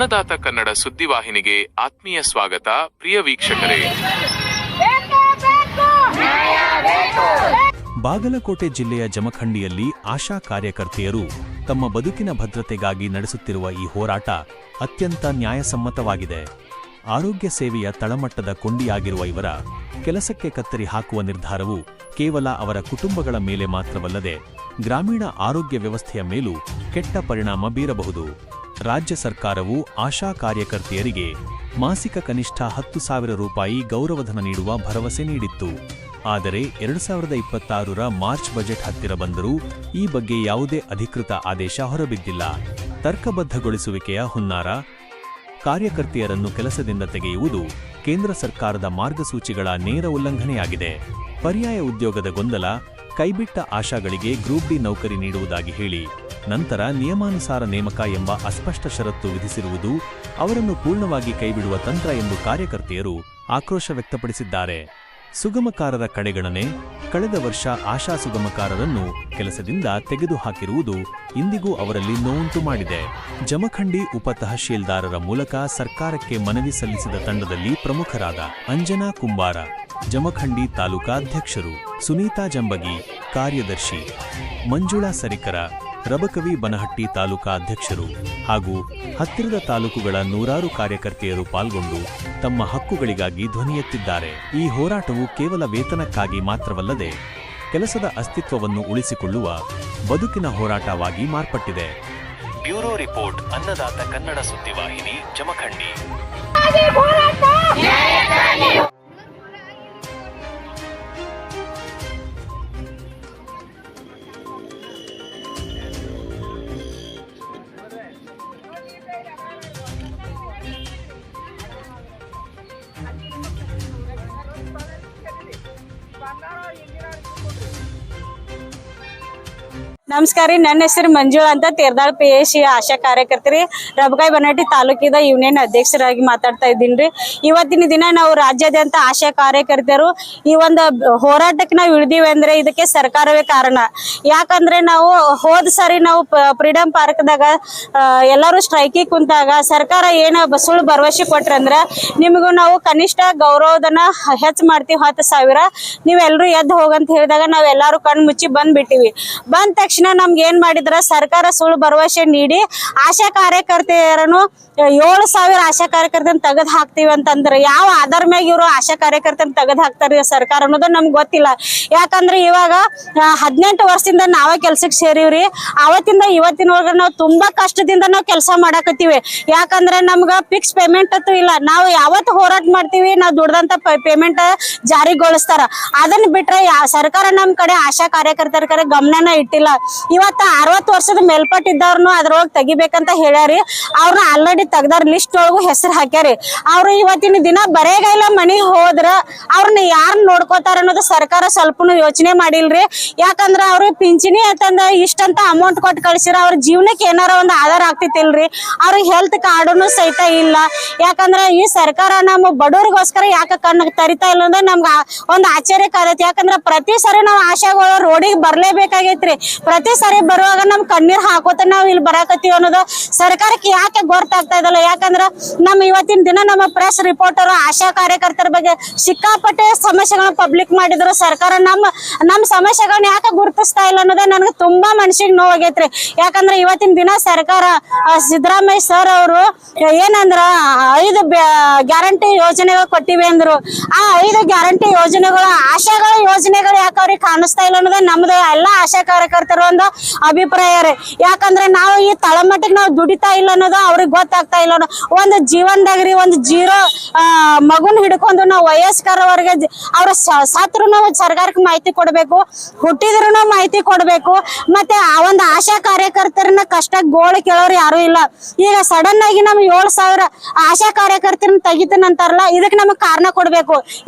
ಅನ್ನದಾತ ಕನ್ನಡ ಸುದ್ದಿವಾಹಿನಿಗೆ ಆತ್ಮೀಯ ಸ್ವಾಗತ. ಪ್ರಿಯ ವೀಕ್ಷಕರೇ, ಬಾಗಲಕೋಟೆ ಜಿಲ್ಲೆಯ ಜಮಖಂಡಿಯಲ್ಲಿ ಆಶಾ ಕಾರ್ಯಕರ್ತೆಯರು ತಮ್ಮ ಬದುಕಿನ ಭದ್ರತೆಗಾಗಿ ನಡೆಸುತ್ತಿರುವ ಈ ಹೋರಾಟ ಅತ್ಯಂತ ನ್ಯಾಯಸಮ್ಮತವಾಗಿದೆ. ಆರೋಗ್ಯ ಸೇವೆಯ ತಳಮಟ್ಟದ ಕೊಂಡಿಯಾಗಿರುವ ಇವರ ಕೆಲಸಕ್ಕೆ ಕತ್ತರಿ ಹಾಕುವ ನಿರ್ಧಾರವು ಕೇವಲ ಅವರ ಕುಟುಂಬಗಳ ಮೇಲೆ ಮಾತ್ರವಲ್ಲದೆ ಗ್ರಾಮೀಣ ಆರೋಗ್ಯ ವ್ಯವಸ್ಥೆಯ ಮೇಲೂ ಕೆಟ್ಟ ಪರಿಣಾಮ ಬೀರಬಹುದು. ರಾಜ್ಯ ಸರ್ಕಾರವು ಆಶಾ ಕಾರ್ಯಕರ್ತೆಯರಿಗೆ ಮಾಸಿಕ ಕನಿಷ್ಠ 10,000 ರೂಪಾಯಿ ಗೌರವಧನ ನೀಡುವ ಭರವಸೆ ನೀಡಿತ್ತು. ಆದರೆ 2026ರ ಮಾರ್ಚ್ ಬಜೆಟ್ ಹತ್ತಿರ ಬಂದರೂ ಈ ಬಗ್ಗೆ ಯಾವುದೇ ಅಧಿಕೃತ ಆದೇಶ ಹೊರಬಿದ್ದಿಲ್ಲ. ತರ್ಕಬದ್ಧಗೊಳಿಸುವಿಕೆಯ ಹುನ್ನಾರ, ಕಾರ್ಯಕರ್ತೆಯರನ್ನು ಕೆಲಸದಿಂದ ತೆಗೆಯುವುದು ಕೇಂದ್ರ ಸರ್ಕಾರದ ಮಾರ್ಗಸೂಚಿಗಳ ನೇರ ಉಲ್ಲಂಘನೆಯಾಗಿದೆ. ಪರ್ಯಾಯ ಉದ್ಯೋಗದ ಗೊಂದಲ, ಕೈಬಿಟ್ಟ ಆಶಾಗಳಿಗೆ ಗ್ರೂಪ್ ಡಿ ನೌಕರಿ ನೀಡುವುದಾಗಿ ಹೇಳಿ ನಂತರ ನಿಯಮಾನುಸಾರ ನೇಮಕ ಎಂಬ ಅಸ್ಪಷ್ಟ ಷರತ್ತು ವಿಧಿಸಿರುವುದು ಅವರನ್ನು ಪೂರ್ಣವಾಗಿ ಕೈಬಿಡುವ ತಂತ್ರ ಎಂದು ಕಾರ್ಯಕರ್ತೆಯರು ಆಕ್ರೋಶ ವ್ಯಕ್ತಪಡಿಸಿದ್ದಾರೆ. ಸುಗಮಕಾರರ ಕಡೆಗಣನೆ, ಕಳೆದ ವರ್ಷ ಆಶಾ ಸುಗಮಕಾರರನ್ನು ಕೆಲಸದಿಂದ ತೆಗೆದುಹಾಕಿರುವುದು ಇಂದಿಗೂ ಅವರಲ್ಲಿ ನೋವುಂಟು ಮಾಡಿದೆ. ಜಮಖಂಡಿ ಉಪ ತಹಶೀಲ್ದಾರರ ಮೂಲಕ ಸರ್ಕಾರಕ್ಕೆ ಮನವಿ ಸಲ್ಲಿಸಿದ ತಂಡದಲ್ಲಿ ಪ್ರಮುಖರಾದ ಅಂಜನಾ ಕುಂಬಾರ, ಜಮಖಂಡಿ ತಾಲೂಕಾಧ್ಯಕ್ಷರು, ಸುನೀತಾ ಜಂಬಗಿ ಕಾರ್ಯದರ್ಶಿ, ಮಂಜುಳಾ ಸರಿಕರ, ರಬಕವಿ ಬನಹಟ್ಟಿ ತಾಲೂಕಾ ಅಧ್ಯಕ್ಷರು ಹಾಗೂ ಹತ್ತಿರದ ತಾಲೂಕುಗಳ ನೂರಾರು ಕಾರ್ಯಕರ್ತೆಯರು ಪಾಲ್ಗೊಂಡು ತಮ್ಮ ಹಕ್ಕುಗಳಿಗಾಗಿ ಧ್ವನಿ ಎತ್ತಿದ್ದಾರೆ. ಈ ಹೋರಾಟವು ಕೇವಲ ವೇತನಕ್ಕಾಗಿ ಮಾತ್ರವಲ್ಲದೆ ಕೆಲಸದ ಅಸ್ತಿತ್ವವನ್ನು ಉಳಿಸಿಕೊಳ್ಳುವ ಬದುಕಿನ ಹೋರಾಟವಾಗಿ ಮಾರ್ಪಟ್ಟಿದೆ. ಬ್ಯೂರೋ ರಿಪೋರ್ಟ್, ಅನ್ನದಾತ ಕನ್ನಡ ಸುದ್ದಿವಾಹಿನಿ, ಜಮಖಂಡಿ. ನಮಸ್ಕಾರ ರೀ. ನನ್ನ ಹೆಸರು ಮಂಜುಳಾ ಅಂತ, ತೇರ್ದಾಳ್ PSC ಆಶಾ ಕಾರ್ಯಕರ್ತರಿ, ರಬಕಾಯಿ ಬನಹಟ್ಟಿ ತಾಲೂಕಿದ ಯೂನಿಯನ್ ಅಧ್ಯಕ್ಷರಾಗಿ ಮಾತಾಡ್ತಾ ಇದ್ದೀನಿ ರೀ. ಇವತ್ತಿನ ದಿನ ನಾವು ರಾಜ್ಯಾದ್ಯಂತ ಆಶಾ ಕಾರ್ಯಕರ್ತರು ಈ ಒಂದು ಹೋರಾಟಕ್ಕೆ ನಾವು ಇಳಿದೀವಿ ಅಂದ್ರೆ ಇದಕ್ಕೆ ಸರ್ಕಾರವೇ ಕಾರಣ. ಯಾಕಂದ್ರೆ ನಾವು ಹೋದ ಸಾರಿ ನಾವು ಫ್ರೀಡಂ ಪಾರ್ಕ್ದಾಗ ಎಲ್ಲರೂ ಸ್ಟ್ರೈಕಿಗೆ ಕುಂತಾಗ ಸರ್ಕಾರ ಏನು ಸುಳ್ಳು ಭರವಸೆ ಕೊಟ್ರಂದ್ರ ನಿಮಗೂ ನಾವು ಕನಿಷ್ಠ ಗೌರವಧನ ಹೆಚ್ಚು ಮಾಡ್ತೀವಿ 10,000, ನೀವೆಲ್ಲರೂ ಎದ್ದು ಹೋಗಂತ ಹೇಳಿದಾಗ ನಾವೆಲ್ಲರೂ ಕಣ್ಣು ಮುಚ್ಚಿ ಬಂದ್ಬಿಟ್ಟಿವಿ. ಬಂದ ತಕ್ಷಣ ನಮ್ಗೆ ಏನ್ ಮಾಡಿದ್ರ, ಸರ್ಕಾರ ಸುಳ್ಳು ಭರವಸೆ ನೀಡಿ ಆಶಾ ಕಾರ್ಯಕರ್ತೆಯರನ್ನು 7,000 ಆಶಾ ಕಾರ್ಯಕರ್ತರನ್ನ ತೆಗೆದು ಹಾಕ್ತಿವಿ ಅಂತಂದ್ರೆ ಯಾವ ಆಧಾರ ಮ್ಯಾಗ ಇವರು ಆಶಾ ಕಾರ್ಯಕರ್ತರನ್ನ ತೆಗೆದು ಹಾಕ್ತಾರ ಸರ್ಕಾರ ಅನ್ನೋದು ನಮ್ಗೆ ಗೊತ್ತಿಲ್ಲ. ಯಾಕಂದ್ರೆ ಇವಾಗ 18 ವರ್ಷದಿಂದ ನಾವೇ ಕೆಲ್ಸಕ್ಕೆ ಸೇರಿವ್ರಿ. ಅವತ್ತಿಂದ ಇವತ್ತಿನೊಳಗ ನಾವು ತುಂಬಾ ಕಷ್ಟದಿಂದ ನಾವು ಕೆಲಸ ಮಾಡಾಕತ್ತೀವಿ. ಯಾಕಂದ್ರೆ ನಮ್ಗ ಫಿಕ್ಸ್ ಪೇಮೆಂಟ್ ಅಂತೂ ಇಲ್ಲ. ನಾವು ಯಾವತ್ತು ಹೋರಾಟ ಮಾಡ್ತೀವಿ, ನಾವು ದುಡ್ದಂತ ಪೇಮೆಂಟ್ ಜಾರಿಗೊಳಿಸ್ತಾರ. ಅದನ್ನ ಬಿಟ್ರೆ ಸರ್ಕಾರ ನಮ್ ಕಡೆ ಆಶಾ ಕಾರ್ಯಕರ್ತರ ಕಡೆ ಗಮನನ ಇಟ್ಟಿಲ್ಲ. ಇವತ್ತ 60 ವರ್ಷದ ಮೇಲ್ಪಟ್ಟಿದ್ದವ್ರನ್ನು ಅದ್ರೊಳಗೆ ತೆಗಿಬೇಕಂತ ಹೇಳ್ಯಾರಿ. ಅವ್ರನ್ನ ಆಲ್ರೆಡಿ ತೆಗ್ದಾರ, ಲಿಸ್ಟ್ ಒಳಗು ಹೆಸರು ಹಾಕ್ಯಾರಿ. ಅವ್ರು ಇವತ್ತಿನ ದಿನ ಬರೇಗೈಲ ಮನಿಗೆ ಹೋದ್ರ ಅವ್ರನ್ನ ಯಾರು ನೋಡ್ಕೋತಾರ ಅನ್ನೋದು ಸರ್ಕಾರ ಸ್ವಲ್ಪನು ಯೋಚನೆ ಮಾಡಿಲ್ರಿ. ಯಾಕಂದ್ರ ಅವ್ರು ಪಿಂಚಣಿ ಅಂತಂದ ಇಷ್ಟಂತ ಅಮೌಂಟ್ ಕೊಟ್ಟು ಕಳ್ಸಿರ ಅವ್ರ ಜೀವನಕ್ಕೆ ಏನಾರ ಒಂದು ಆಧಾರ ಆಗ್ತಿತ್ತಿಲ್ರಿ. ಅವ್ರಿಗೆ ಹೆಲ್ತ್ ಕಾರ್ಡನು ಸಹಿತ ಇಲ್ಲ. ಯಾಕಂದ್ರ ಈ ಸರ್ಕಾರ ನಮ್ಮ ಬಡವರಿಗೋಸ್ಕರ ಯಾಕೆ ಕಣ್ಣು ತರಿತಾ ಇಲ್ಲ ಅಂದ್ರೆ ನಮ್ಗೆ ಒಂದು ಆಶ್ಚರ್ಯಕಾರೈತಿ. ಯಾಕಂದ್ರ ಪ್ರತಿ ಸರಿ ನಾವು ಆಶಾಗಳು ರೋಡಿಗೆ ಬರ್ಲೇಬೇಕಾಗೈತ್ರಿ. ಪ್ರತಿ ಸಾರಿ ಬರುವಾಗ ನಮ್ ಕಣ್ಣೀರ್ ಹಾಕೋತ ನಾವ್ ಇಲ್ಲಿ ಬರಾಕತ್ತೀವಿ ಅನ್ನೋದು ಸರ್ಕಾರಕ್ಕೆ ಯಾಕೆ ಗೊತ್ತಾಗ್ತಾ ಇದಲ್ಲ. ಯಾಕಂದ್ರ ನಮ್ಮ ಇವತ್ತಿನ ದಿನ ನಮ್ಮ ಪ್ರೆಸ್ ರಿಪೋರ್ಟರ್ ಆಶಾ ಕಾರ್ಯಕರ್ತರ ಬಗ್ಗೆ ಸಿಕ್ಕಾಪಟ್ಟೆ ಸಮಸ್ಯೆಗಳನ್ನ ಪಬ್ಲಿಕ್ ಮಾಡಿದ್ರು. ಸರ್ಕಾರ ನಮ್ಮ ಸಮಸ್ಯೆಗಳನ್ನ ಯಾಕೆ ಗುರುತಿಸ್ತಾ ಇಲ್ಲ ಅನ್ನೋದೇ ನನಗೆ ತುಂಬಾ ಮನಸ್ಸಿಗೆ ನೋವಾಗೈತ್ರಿ. ಯಾಕಂದ್ರೆ ಇವತ್ತಿನ ದಿನ ಸರ್ಕಾರ ಸಿದ್ದರಾಮಯ್ಯ ಸರ್ ಅವರು ಏನಂದ್ರ 5 ಗ್ಯಾರಂಟಿ ಯೋಜನೆಗಳು ಕೊಟ್ಟಿವಿ ಅಂದ್ರು. ಆ 5 ಗ್ಯಾರಂಟಿ ಯೋಜನೆಗಳು ಆಶಾಗಳ ಯೋಜನೆಗಳು ಯಾಕೆ ಅವ್ರಿಗೆ ಕಾಣಿಸ್ತಾ ಇಲ್ಲ ಅನ್ನೋದೇ ನಮ್ದು ಎಲ್ಲಾ ಆಶಾ ಕಾರ್ಯಕರ್ತರ ಒಂದು ಅಭಿಪ್ರಾಯ ರೀ. ಯಾಕಂದ್ರೆ ನಾವು ಈ ತಳಮಟ್ಟಿಗೆ ನಾವು ದುಡಿತಾ ಇಲ್ಲ ಅನ್ನೋದು ಅವ್ರಿಗೆ ಗೊತ್ತಾಗ್ತಾ ಇಲ್ಲ. ಒಂದು ಜೀವನದಾಗ್ರಿ ಒಂದು 0 ಮಗುನ್ ಹಿಡ್ಕೊಂಡು ನಾವು ವಯಸ್ಕರವರೆಗೆ ಅವ್ರ ಸತ್ರು ನಾವು ಸರ್ಕಾರಕ್ಕೆ ಮಾಹಿತಿ ಕೊಡ್ಬೇಕು, ಹುಟ್ಟಿದ್ರು ಮಾಹಿತಿ ಕೊಡ್ಬೇಕು. ಮತ್ತೆ ಆ ಒಂದು ಆಶಾ ಕಾರ್ಯಕರ್ತರನ್ನ ಕಷ್ಟ ಗೋಳು ಕೇಳೋರು ಯಾರು ಇಲ್ಲ. ಈಗ ಸಡನ್ ಆಗಿ ನಮ್ಗೆ 7,000 ಆಶಾ ಕಾರ್ಯಕರ್ತರನ್ನ ತೆಗಿತಾನಂತಾರಲ್ಲ, ಇದಕ್ಕೆ ನಮಗ್ ಕಾರಣ ಕೊಡ್ಬೇಕು.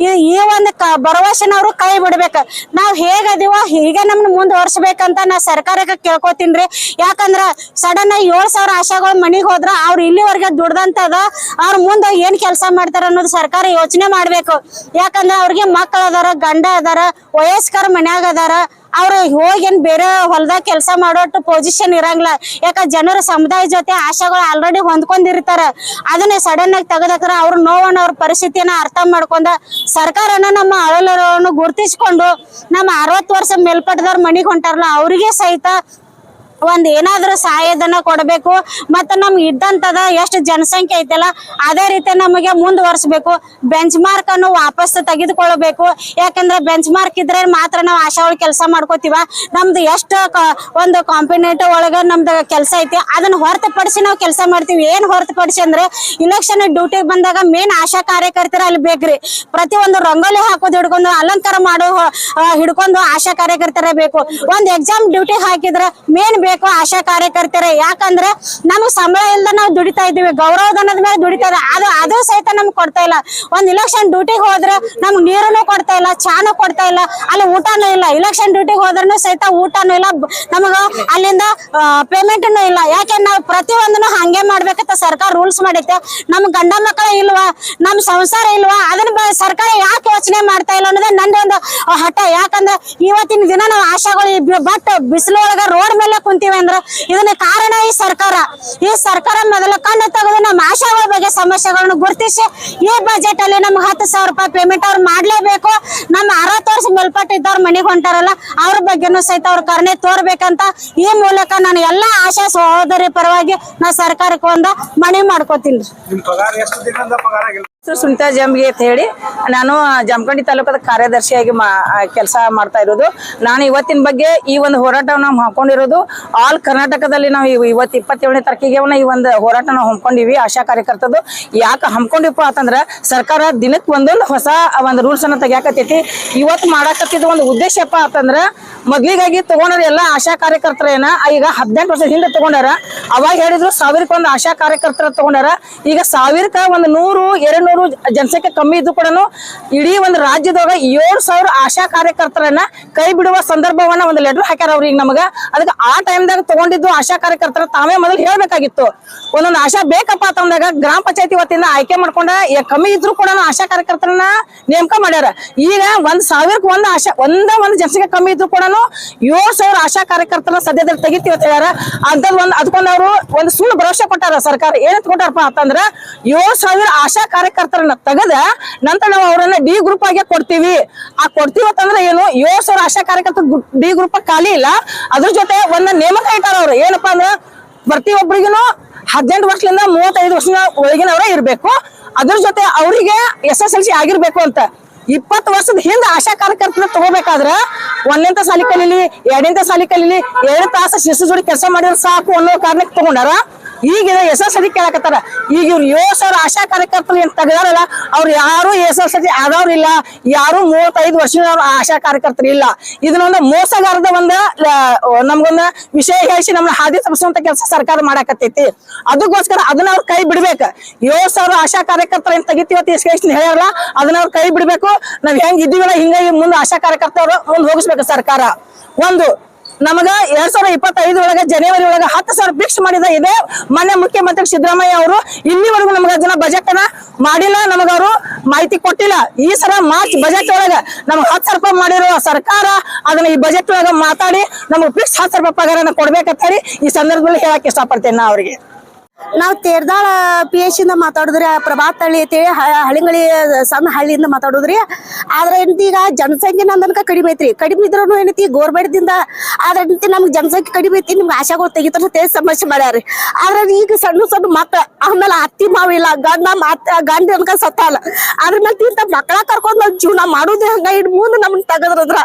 ಈ ಒಂದು ಭರವಸೆನ ಅವ್ರು ಕೈ ಬಿಡ್ಬೇಕು. ನಾವ್ ಹೇಗದೀವೋ ಹೀಗೆ ನಮ್ನ ಮುಂದುವರ್ಸ್ಬೇಕಂತ ನಾ ಸರ್ಕಾರಕ್ಕೆ ಕೇಳ್ಕೊತೀನ್ರಿ. ಯಾಕಂದ್ರ ಸಡನ್ ಆಗಿ 7,000 ಆಶಾಗಳು ಮನಿಗ್ ಹೋದ್ರ ಅವ್ರು ಇಲ್ಲಿವರೆಗೆ ದುಡ್ದಂತದ ಅವ್ರ ಮುಂದೆ ಏನ್ ಕೆಲಸ ಮಾಡ್ತಾರ ಅನ್ನೋದು ಸರ್ಕಾರ ಯೋಚನೆ ಮಾಡ್ಬೇಕು. ಯಾಕಂದ್ರೆ ಅವ್ರಿಗೆ ಮಕ್ಕಳು ಅದಾರ, ಗಂಡ ಅದಾರ, ವಯಸ್ಕರ ಮನ್ಯಾಗ ಅದಾರ, ಅವ್ರು ಹೋಗೇನ್ ಬೇರೆ ಹೊಲದಾಗ ಕೆಲಸ ಮಾಡೋಟ್ಟು ಪೊಸಿಷನ್ ಇರಂಗಿಲ್ಲ. ಯಾಕ ಜನರ ಸಮುದಾಯ ಜೊತೆ ಆಶಾಗಳು ಆಲ್ರೆಡಿ ಹೊಂದ್ಕೊಂಡಿರ್ತಾರ. ಅದನ್ನ ಸಡನ್ ಆಗಿ ತೆಗೆದಾಕ್ರ ಅವ್ರ ನೋವನ್ನ ಅವ್ರ ಪರಿಸ್ಥಿತಿಯನ್ನ ಅರ್ಥ ಮಾಡ್ಕೊಂಡ ಸರ್ಕಾರನ ನಮ್ಮ ಅಳಲನ್ನು ಗುರ್ತಿಸ್ಕೊಂಡು ನಮ್ಮ 60 ವರ್ಷ ಮೇಲ್ಪಟ್ಟದವ್ರ ಮನಿಗ್ ಹೊಂಟಾರಲ್ಲ ಅವ್ರಿಗೆ ಸಹಿತ ಒಂದ್ ಏನಾದ್ರೂ ಸಹಾಯಧನ ಕೊಡಬೇಕು. ಮತ್ತೆ ನಮ್ಗೆ ಇದ್ದಂತದ ಎಷ್ಟು ಜನಸಂಖ್ಯೆ ಐತಲ್ಲ ಅದೇ ರೀತಿ ನಮಗೆ ಮುಂದುವರ್ಸ್ಬೇಕು. ಬೆಂಚ್ ಮಾರ್ಕ್ ಅನ್ನು ವಾಪಸ್ ತೆಗೆದುಕೊಳ್ಬೇಕು. ಯಾಕಂದ್ರೆ ಬೆಂಚ್ ಮಾರ್ಕ್ ಇದ್ರೆ ಮಾತ್ರ ನಾವು ಆಶಾಗಳು ಕೆಲಸ ಮಾಡ್ಕೋತೀವ. ನಮ್ದು ಎಷ್ಟು ಒಂದು ಕಾಂಪಿಟೇಟಿವ್ ಒಳಗ ನಮ್ದು ಕೆಲಸ ಐತಿ ಅದನ್ನ ಹೊರತುಪಡಿಸಿ ನಾವು ಕೆಲಸ ಮಾಡ್ತೀವಿ. ಏನ್ ಹೊರತುಪಡಿಸಿ ಅಂದ್ರೆ ಇಲೆಕ್ಷನ್ ಡ್ಯೂಟಿ ಬಂದಾಗ ಮೇನ್ ಆಶಾ ಕಾರ್ಯಕರ್ತರ ಅಲ್ಲಿ ಬೇಕ್ರಿ. ಪ್ರತಿ ಒಂದು ರಂಗೋಲಿ ಹಾಕೋದು ಹಿಡ್ಕೊಂಡು ಅಲಂಕಾರ ಮಾಡೋ ಹಿಡ್ಕೊಂಡು ಆಶಾ ಕಾರ್ಯಕರ್ತರ ಬೇಕು. ಒಂದ್ ಎಕ್ಸಾಮ್ ಡ್ಯೂಟಿ ಹಾಕಿದ್ರೆ ಮೇನ್ ಬೇಕು ಆಶಾ ಕಾರ್ಯಕರ್ತರೆ. ಯಾಕಂದ್ರೆ ನಮ್ಗೆ ಸಂಬಳ ಇಲ್ದ ನಾವು ದುಡಿತಾ ಇದೀವಿ, ಗೌರವಧನದ ಮೇಲೆ ದುಡಿತಾ ಇದೆ. ಅದು ಸಹಿತ ನಮ್ಗೆ ಕೊಡ್ತಾ ಇಲ್ಲ. ಒಂದ್ ಇಲೆಕ್ಷನ್ ಡ್ಯೂಟಿಗೆ ಹೋದ್ರೆ ನಮ್ಗೆ ನೀರನ್ನು ಕೊಡ್ತಾ ಇಲ್ಲ, ಚಾನು ಕೊಡ್ತಾ ಇಲ್ಲ, ಅಲ್ಲಿ ಊಟನೂ ಇಲ್ಲ. ಇಲೆಕ್ಷನ್ ಡ್ಯೂಟಿಗೆ ಹೋದ್ರೂ ಸಹಿತ ಊಟನೂ ಇಲ್ಲ, ನಮಗ ಅಲ್ಲಿಂದ ಪೇಮೆಂಟ್ನು ಇಲ್ಲ. ಯಾಕೆ ನಾವು ಪ್ರತಿಯೊಂದನ್ನು ಹಂಗೆ ಮಾಡ್ಬೇಕಂತ ಸರ್ಕಾರ ರೂಲ್ಸ್ ಮಾಡೈತೆ. ನಮ್ ಗಂಡ ಮಕ್ಕಳ ಇಲ್ವಾ, ನಮ್ ಸಂಸಾರ ಇಲ್ವಾ, ಅದನ್ನ ಸರ್ಕಾರ ಯಾಕೆ ಯೋಚನೆ ಮಾಡ್ತಾ ಇಲ್ಲ ಅನ್ನೋದೇ ನಂದೊಂದು ಹಠ. ಯಾಕಂದ್ರೆ ಇವತ್ತಿನ ದಿನ ನಾವು ಆಶಾಗಳು ಬಟ್ ಬಿಸಿಲೊಳಗ ರೋಡ್ ಮೇಲೆ ಕುಂತೀವಿ ಅಂದ್ರೆ ಇದನ್ನ ಕಾರಣ ಈ ಸರ್ಕಾರ ಮೊದಲ ಕಣ್ಣು ತೆಗೆದು ನಮ್ಮ ಆಶಾಗಳ ಬಗ್ಗೆ ಸಮಸ್ಯೆಗಳನ್ನು ಗುರುತಿಸಿ ಈ ಬಜೆಟ್ ಅಲ್ಲಿ ನಮ್ಗೆ 10,000 ರೂಪಾಯಿ ಪೇಮೆಂಟ್ ಅವ್ರು ಮಾಡ್ಲೇಬೇಕು. ನಮ್ಮ 60 ವರ್ಷ ಮೇಲ್ಪಟ್ಟಿದ್ದವ್ರ ಮನೆಗೆ ಹೊಂಟಾರಲ್ಲ ಅವ್ರ ಬಗ್ಗೆನೂ ಸಹಿತ ಅವ್ರ ಕರುಣೆ ತೋರ್ಬೇಕಂತ ಈ ಮೂಲಕ ನಾನು ಎಲ್ಲಾ ಆಶಾ ಸಹೋದರಿ ಪರವಾಗಿ ನಾ ಸರ್ಕಾರಕ್ಕೆ ಒಂದು ಮನವಿ ಮಾಡ್ಕೋತೀನಿ. ಸುನಿತಾ ಜಂಬಿಗೆ ಅಂತ ಹೇಳಿ ನಾನು ಜಮಖಂಡಿ ತಾಲೂಕದ ಕಾರ್ಯದರ್ಶಿಯಾಗಿ ಕೆಲಸ ಮಾಡ್ತಾ ಇರೋದು. ನಾನು ಇವತ್ತಿನ ಬಗ್ಗೆ ಈ ಒಂದು ಹೋರಾಟವನ್ನು ನಾವು ಹಾಕೊಂಡಿರೋದು ಆಲ್ ಕರ್ನಾಟಕದಲ್ಲಿ. ನಾವು ಇವತ್ತು 27ನೇ ತಾರೀಕಿಗೆ ಈ ಒಂದು ಹೋರಾಟ ನಾವು ಹಮ್ಮಿಕೊಂಡಿವಿ ಆಶಾ ಕಾರ್ಯಕರ್ತದ್ದು. ಯಾಕೆ ಹಮ್ಮಿಕೊಂಡಿಪ್ಪ ಅಂತಂದ್ರೆ ಸರ್ಕಾರ ದಿನಕ್ಕೆ ಒಂದೊಂದು ಹೊಸ ಒಂದು ರೂಲ್ಸ್ ಅನ್ನ ತೆಗಿಯಾಕತ್ತೈತಿ. ಇವತ್ತು ಮಾಡಾಕತ್ತಿದ ಒಂದು ಉದ್ದೇಶಪ್ಪ ಅಂತಂದ್ರೆ ಮೊದ್ಲಿಗಾಗಿ ತಗೊಂಡ್ರ ಎಲ್ಲ ಆಶಾ ಕಾರ್ಯಕರ್ತರೇನ ಈಗ 18 ವರ್ಷದ ಹಿಂದೆ ತಗೊಂಡಾರ. ಅವಾಗ ಹೇಳಿದ್ರು 1000ಕ್ಕೆ ಆಶಾ ಕಾರ್ಯಕರ್ತರ ತಗೊಂಡಾರ. ಈಗ 1000ಕ್ಕೆ 100-200 ಜನಸಂಖ್ಯೆ ಕಮ್ಮಿ ಇದ್ದು ಕೂಡ ಇಡೀ ಒಂದು ರಾಜ್ಯದಾಗ 7,000 ಆಶಾ ಕಾರ್ಯಕರ್ತರನ್ನ ಕೈ ಬಿಡುವ ಸಂದರ್ಭವನ್ನ ಒಂದು ಲೆಟರ್ ಹಾಕ್ಯಾರ ಅವ್ರು. ಈಗ ನಮಗ ಅದಕ್ಕೆ ಆ ಟೈಮ್ದಾಗ ತಗೊಂಡಿದ್ದು ಆಶಾ ಕಾರ್ಯಕರ್ತರ ತಾವೇ ಮೊದಲು ಹೇಳ್ಬೇಕಾಗಿತ್ತು. ಒಂದೊಂದು ಆಶಾ ಬೇಕಪ್ಪ ಅಂತಂದಾಗ ಗ್ರಾಮ ಪಂಚಾಯತಿ ವತಿಯಿಂದ ಆಯ್ಕೆ ಮಾಡ್ಕೊಂಡ ಕಮ್ಮಿ ಇದ್ರು ಕೂಡ ಆಶಾ ಕಾರ್ಯಕರ್ತರನ್ನ ನೇಮಕ ಮಾಡ್ಯಾರ. ಈಗ 1,000ಕ್ಕೆ ಒಂದು ಆಶಾ ಒಂದು ಜನಸಂಖ್ಯೆ ಕಮ್ಮಿ ಇದ್ರು ಕೂಡ 7,000 ಆಶಾ ಕಾರ್ಯಕರ್ತರನ್ನ ಸದ್ಯದಲ್ಲಿ ತೆಗಿತೀವಿ ಅಂತ ಹೇಳ್ಯಾರ. ಅದಕ್ಕೊಂದು ಅವರು ಒಂದು ಸುಳ್ಳು ಭರವಸೆ ಕೊಟ್ಟಾರ ಸರ್ಕಾರ. ಏನಂತ ಕೊಟ್ಟಾರಪ್ಪ ಅಂತಂದ್ರ 7,000 ಆಶಾ ಕಾರ್ಯಕರ್ತರನ್ನ ತೆಗೆದ ನಂತರ ನಾವು ಅವರನ್ನ ಡಿ ಗ್ರೂಪ್ ಆಗಿ ಕೊಡ್ತೀವಿ. ಆ ಕೊಡ್ತೀವಿ ಅಂತಂದ್ರೆ ಏನು 7,000 ಆಶಾ ಕಾರ್ಯಕರ್ತರ ಡಿ ಗ್ರೂಪ್ ಖಾಲಿ ಇಲ್ಲ. ಅದ್ರ ಜೊತೆ ಒಂದು ನೇಮಕ ಇಟ್ಟಾರ ಅವ್ರು. ಏನಪ್ಪಾ ಅಂದ್ರೆ ಪ್ರತಿಯೊಬ್ಬರಿಗೂ 18 ವರ್ಷದಿಂದ 35 ವರ್ಷದ ಒಳಗಿನವರೇ ಇರ್ಬೇಕು. ಅದ್ರ ಜೊತೆ ಅವರಿಗೆ SSLC ಆಗಿರ್ಬೇಕು ಅಂತ. 20 ವರ್ಷದ ಹಿಂದೆ ಆಶಾ ಕಾರ್ಯಕರ್ತನ ತಗೋಬೇಕಾದ್ರ 1ನೇ ಸಾಲಿ ಕಲೀಲಿ 2ನೇ ಸಾಲಿ ಕಲೀಲಿ 2 ತಾಸು ಶಿಸ್ತು ಜೋಡಿ ಕೆಲಸ ಮಾಡಿದ್ರೆ ಸಾಕು ಅನ್ನೋ ಕಾರಣಕ್ಕೆ ತಗೊಂಡಾರ. ಈಗ SSLC ಕೇಳಕತ್ತಾರ. ಈಗ ಇವ್ರು 7,000 ಆಶಾ ಕಾರ್ಯಕರ್ತರು ಏನ್ ತೆಗ್ದಾರಲ್ಲ ಅವ್ರು ಯಾರು SSLC ಆದವ್ರಿಲ್ಲ, ಯಾರು 35 ವರ್ಷದವ್ರು ಆಶಾ ಕಾರ್ಯಕರ್ತರು ಇಲ್ಲ. ಇದನ್ನೊಂದು ಮೋಸಗಾರದ ನಮ್ಗೊಂದು ವಿಷಯ ಹೇಳಿಸಿ ನಮ್ನ ಹಾದಿ ತಪ್ಪಿಸುವಂತ ಕೆಲಸ ಸರ್ಕಾರ ಮಾಡಾಕತ್ತೈತಿ. ಅದಕ್ಕೋಸ್ಕರ ಅದನ್ನ ಅವ್ರ ಕೈ ಬಿಡ್ಬೇಕು. 7,000 ಆಶಾ ಕಾರ್ಯಕರ್ತರ ಏನ್ ತೆಗಿತೀವತ್ತ ಹೇಳ್ಯಾರಲ್ಲ ಅದನ್ನ ಅವ್ರ ಕೈ ಬಿಡ್ಬೇಕು. ನಾವ್ ಹೆಂಗ್ ಇದ್ದೀವಲ್ಲ ಹಿಂಗಾಗಿ ಮುಂದೆ ಆಶಾ ಕಾರ್ಯಕರ್ತರು ಮುಂದೆ ಹೋಗಿಸ್ಬೇಕು ಸರ್ಕಾರ. ಒಂದು ನಮಗ 2025 ಒಳಗೆ ಜನವರಿ ಒಳಗೆ 10,000 ಫಿಕ್ಸ್ ಮಾಡಿದ ಇದೆ ಮಾನ್ಯ ಮುಖ್ಯಮಂತ್ರಿ ಸಿದ್ದರಾಮಯ್ಯ ಅವರು. ಇಲ್ಲಿವರೆಗೂ ನಮಗ ಅದನ್ನ ಬಜೆಟ್ ಅನ್ನ ಮಾಡಿಲ್ಲ, ನಮಗ ಅವರು ಮಾಹಿತಿ ಕೊಟ್ಟಿಲ್ಲ. ಈ ಸಲ ಮಾರ್ಚ್ ಬಜೆಟ್ ಒಳಗ ನಮ್ಗೆ 10,000 ರೂಪಾಯಿ ಮಾಡಿರುವ ಸರ್ಕಾರ ಅದನ್ನ ಈ ಬಜೆಟ್ ಒಳಗ ಮಾತಾಡಿ ನಮ್ಗೆ ಫಿಕ್ಸ್ 10,000 ರೂಪಾಯಿ ಪಗಾರನ ಕೊಡ್ಬೇಕಂತ ಹೇಳಿ ಈ ಸಂದರ್ಭದಲ್ಲಿ ಹೇಳಕ್ ಇಷ್ಟಪಡ್ತೇನೆ ನಾ ಅವ್ರಿಗೆ. ನಾವು ತೇರ್ದಾಳ PH ಇಂದ ಮಾತಾಡುದ್ರಿ. ಪ್ರಭಾತ್ ಹಳ್ಳಿ ಅಂತೇಳಿ ಹಳ್ಳಿಂಗಳಿ ಸಣ್ಣ ಹಳ್ಳಿಯಿಂದ ಮಾತಾಡುದ್ರಿ. ಆದ್ರೆ ಈಗ ಜನಸಂಖ್ಯೆ ನಮ್ದನಕ ಕಡಿಮೆ ಐತ್ರಿ. ಕಡಿಮೆ ಇದ್ರೂ ಏನೈತಿ ಗೌರ್ಮೆಂಟ್ ದಿಂದ ಆದ್ರೆ ನಮ್ಗೆ ಜನಸಂಖ್ಯೆ ಕಡಿಮೆ ಐತಿ, ನಿಮ್ಗೆ ಆಶಾಗಳು ತೆಗಿತಾರ ತೇಜ್ ಸಮಸ್ಯೆ ಮಾಡ್ಯಾರಿ. ಆದ್ರೆ ಈಗ ಸಣ್ಣ ಮಕ್ಳ ಆಮೇಲೆ ಅತ್ತಿ ಮಾವಿಲ್ಲ, ಗಂಡ ಅನ್ಕ ಸತ್ತಾಲ. ಅದ್ರ ಮೇಲೆ ತಿಂತ ಮಕ್ಕಳ ಕರ್ಕೊಂಡ್ ನಾವ್ ಜೀವನ ಮಾಡುದೇ ಹಂಗ. ಇನ್ ಮುಂದೆ ನಮ್ಗೆ ತೆಗದ್ರಂದ್ರ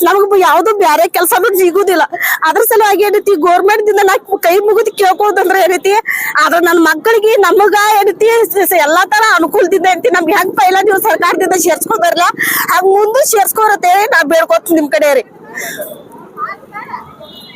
ನಮಗ್ ಯಾವ್ದು ಬ್ಯಾರೆ ಕೆಲ್ಸನೂ ಸಿಗುದಿಲ್ಲ. ಅದ್ರ ಸಲುವಾಗಿ ಏನೈತಿ ಗೌರ್ಮೆಂಟ್ ದಿಂದ ನಾ ಕೈ ಮುಗಿದು ಕೇಳ್ಕೋದಂದ್ರ ಏನೈತಿ ಆದ್ರ ನನ್ ಮಕ್ಕಳಿಗೆ ನಮಗ ಏನೈತಿ ಎಲ್ಲಾ ತರ ಅನುಕೂಲದಿಂದ ಐತಿ. ನಮ್ಗೆ ಹೆಂಗ್ ಪೈಲ ನೀವು ಸರ್ಕಾರದಿಂದ ಸೇರ್ಸ್ಕೊಂಡ್ಬರ್ಲ ಹಂಗ ಮುಂದೆ ಸೇರ್ಸ್ಕೋರತ್ತೇಳಿ ನಾ ಬೇಡ್ಕೋತೀನಿ ನಿಮ್ ಕಡೆ ರೀ.